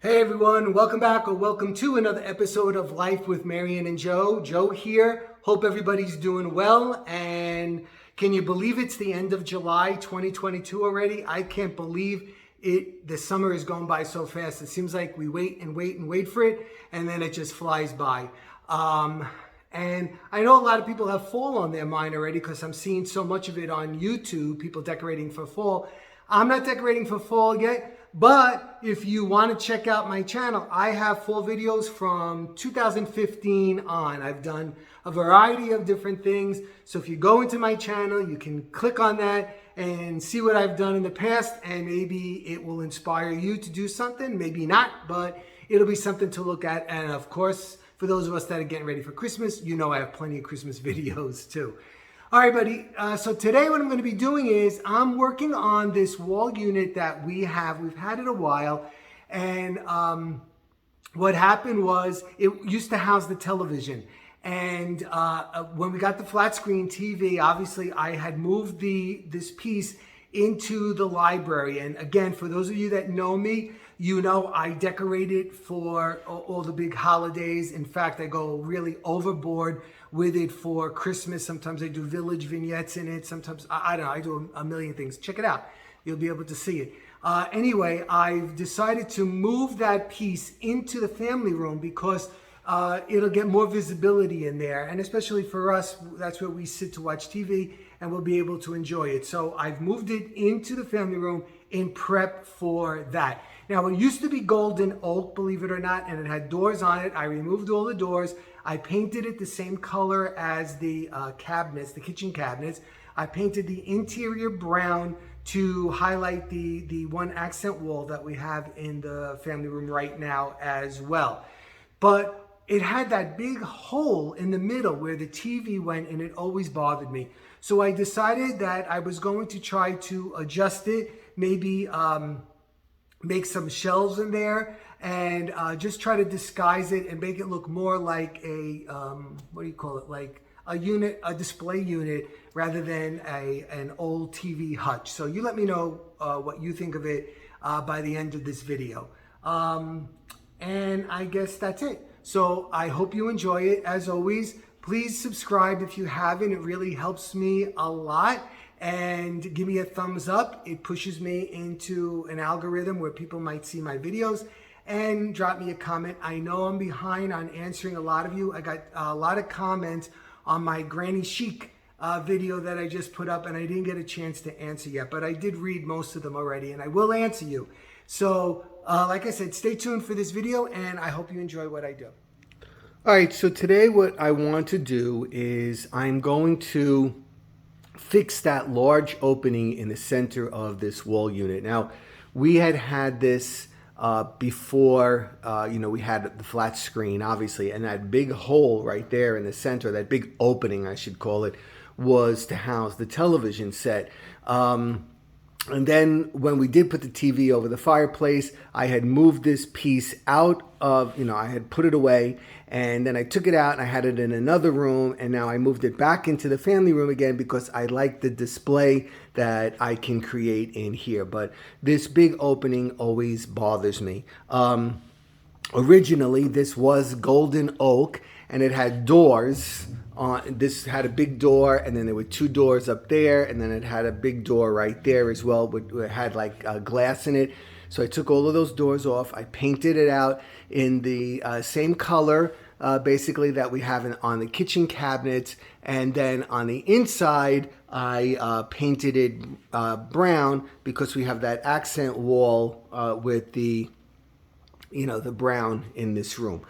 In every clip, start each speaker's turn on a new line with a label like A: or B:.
A: Hey everyone, welcome back or welcome to another episode of Life with Marian and Joe. Joe here. Hope everybody's doing well. And can you believe it's the end of July 2022 already? I can't believe it. The summer is going by so fast. It seems like we wait and wait and wait for it, and then it just flies by. And I know a lot of people have fall on their mind already because I'm seeing so much of it on YouTube, people decorating for fall. I'm not decorating for fall yet, but if you want to check out my channel, I have fall videos from 2015 on. I've done a variety of different things. So if you go into my channel, you can click on that and see what I've done in the past, and maybe it will inspire you to do something, maybe not, but it'll be something to look at. And of course, for those of us that are getting ready for Christmas, you know I have plenty of Christmas videos too. All right, buddy. So today what I'm going to be doing is I'm working on this wall unit that we have. We've had it a while. And what happened was it used to house the television. And when we got the flat screen TV, obviously I had moved this piece into the library. And again, for those of you that know me, you know I decorate it for all the big holidays. In fact, I go really overboard with it for Christmas. Sometimes I do village vignettes in it. Sometimes, I don't know, I do a million things. Check it out. You'll be able to see it. Anyway, I've decided to move that piece into the family room because it'll get more visibility in there. And especially for us, that's where we sit to watch TV and we'll be able to enjoy it. So I've moved it into the family room in prep for that. Now, it used to be golden oak, believe it or not, and it had doors on it. I removed all the doors. I painted it the same color as the cabinets, the kitchen cabinets. I painted the interior brown to highlight the one accent wall that we have in the family room right now as well. But it had that big hole in the middle where the TV went, and it always bothered me. So I decided that I was going to try to adjust it, maybe make some shelves in there, and just try to disguise it and make it look more like a, what do you call it? Like a unit, a display unit, rather than an old TV hutch. So you let me know what you think of it by the end of this video. And I guess that's it. So I hope you enjoy it. As always, please subscribe if you haven't. It really helps me a lot. And give me a thumbs up. It pushes me into an algorithm where people might see my videos. And drop me a comment. I know I'm behind on answering a lot of you. I got a lot of comments on my Granny Chic video that I just put up, and I didn't get a chance to answer yet, but I did read most of them already, and I will answer you. So like I said, stay tuned for this video, and I hope you enjoy what I do. All right, so today what I want to do is I'm going to fix that large opening in the center of this wall unit. Now, we had this before, we had the flat screen, obviously, and that big hole right there in the center, that big opening, I should call it, was to house the television set. And then when we did put the TV over the fireplace, I had moved this piece out of, I had put it away, and then I took it out and I had it in another room, and now I moved it back into the family room again because I like the display that I can create in here. But this big opening always bothers me. Originally, this was golden oak, and it had doors. This had a big door, and then there were two doors up there, and then it had a big door right there as well, but it had like glass in it. So I took all of those doors off. I painted it out in the same color, basically, that we have on the kitchen cabinets, and then on the inside, I painted it brown because we have that accent wall with the brown in this room.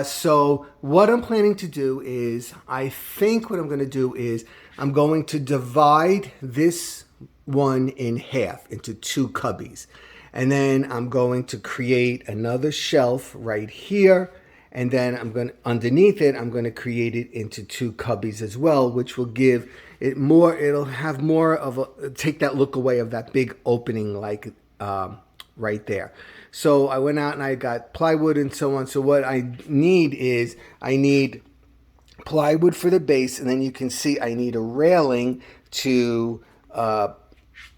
A: So what I'm planning to do is, I think what I'm going to do is I'm going to divide this one in half into two cubbies. And then I'm going to create another shelf right here. And then underneath it, I'm going to create it into two cubbies as well, which will give it more, it'll have more of take that look away of that big opening like right there. So I went out and I got plywood and so on. So what I need is I need plywood for the base, and then you can see I need a railing to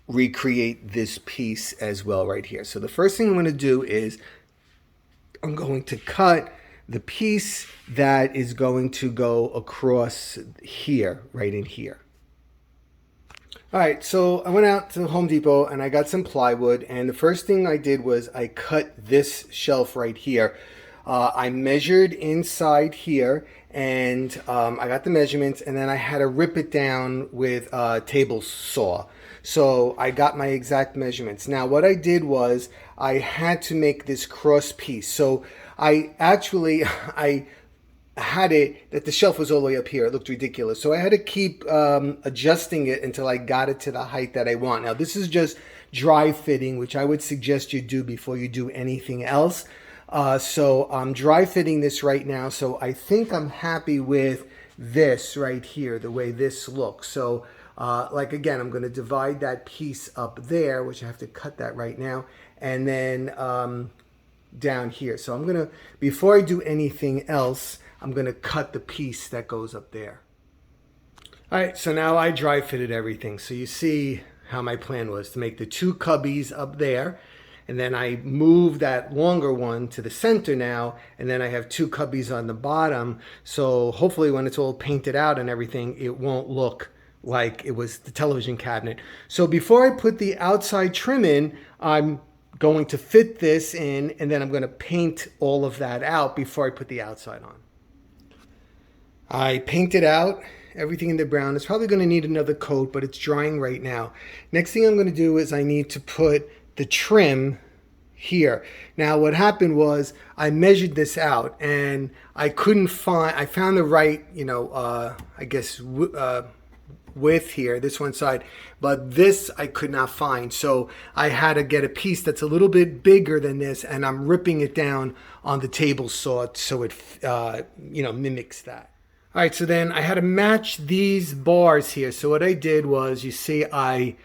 A: recreate this piece as well right here. So the first thing I'm going to do is I'm going to cut the piece that is going to go across here, right in here. All right, so I went out to Home Depot and I got some plywood, and the first thing I did was I cut this shelf right here. I measured inside here, and I got the measurements, and then I had to rip it down with a table saw. So I got my exact measurements. Now what I did was I had to make this cross piece. So I had it that the shelf was all the way up here. It looked ridiculous. So I had to keep adjusting it until I got it to the height that I want. Now this is just dry fitting, which I would suggest you do before you do anything else. So I'm dry fitting this right now. So I think I'm happy with this right here, the way this looks. So like again, I'm going to divide that piece up there, which I have to cut that right now. And then down here. So I'm going to, before I do anything else, I'm going to cut the piece that goes up there. All right, so now I dry fitted everything. So you see how my plan was to make the two cubbies up there. And then I move that longer one to the center now. And then I have two cubbies on the bottom. So hopefully when it's all painted out and everything, it won't look like it was the television cabinet. So before I put the outside trim in, I'm going to fit this in, and then I'm going to paint all of that out before I put the outside on. I painted out everything in the brown. It's probably going to need another coat, but it's drying right now. Next thing I'm going to do is I need to put the trim here. Now what happened was I measured this out and I couldn't find, I found the right, I guess, width here, this one side, but this I could not find. So I had to get a piece that's a little bit bigger than this, and I'm ripping it down on the table saw so it, mimics that. All right, so then I had to match these bars here. So what I did was, you see, I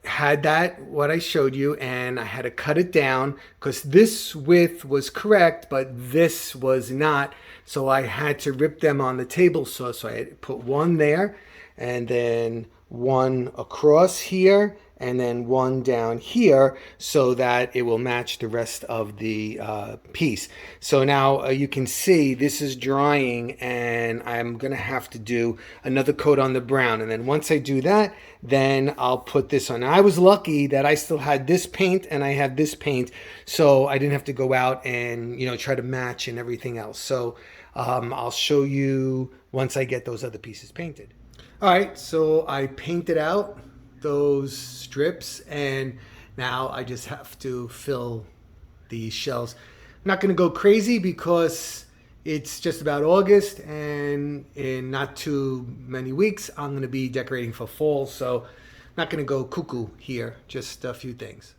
A: had that, what I showed you, and I had to cut it down because this width was correct, but this was not. So I had to rip them on the table saw. So I had to put one there, and then one across here, and then one down here so that it will match the rest of the piece. So now you can see this is drying, and I'm gonna have to do another coat on the brown. And then once I do that, then I'll put this on. Now, I was lucky that I still had this paint and I have this paint, so I didn't have to go out and try to match and everything else. So I'll show you once I get those other pieces painted. All right, so I painted out those strips, and now I just have to fill these shelves. I'm not gonna go crazy because it's just about August, and in not too many weeks, I'm gonna be decorating for fall, so I'm not gonna go cuckoo here, just a few things.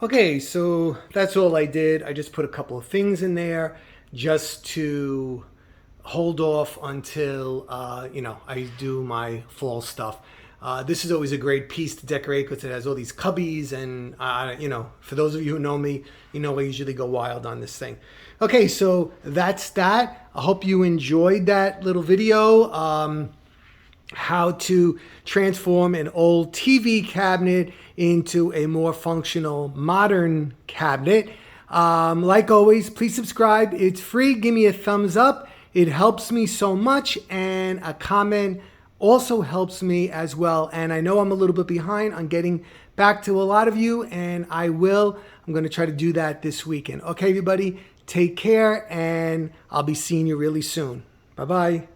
A: Okay, so that's all I did. I just put a couple of things in there just to hold off until I do my fall stuff. This is always a great piece to decorate because it has all these cubbies, and for those of you who know me, I usually go wild on this thing. Okay, so that's that. I hope you enjoyed that little video, how to transform an old TV cabinet into a more functional modern cabinet. Like always, please subscribe. It's free. Give me a thumbs up. It helps me so much, and a comment also helps me as well. And I know I'm a little bit behind on getting back to a lot of you, and I'm going to try to do that this weekend. Okay, everybody, take care, and I'll be seeing you really soon. Bye-bye.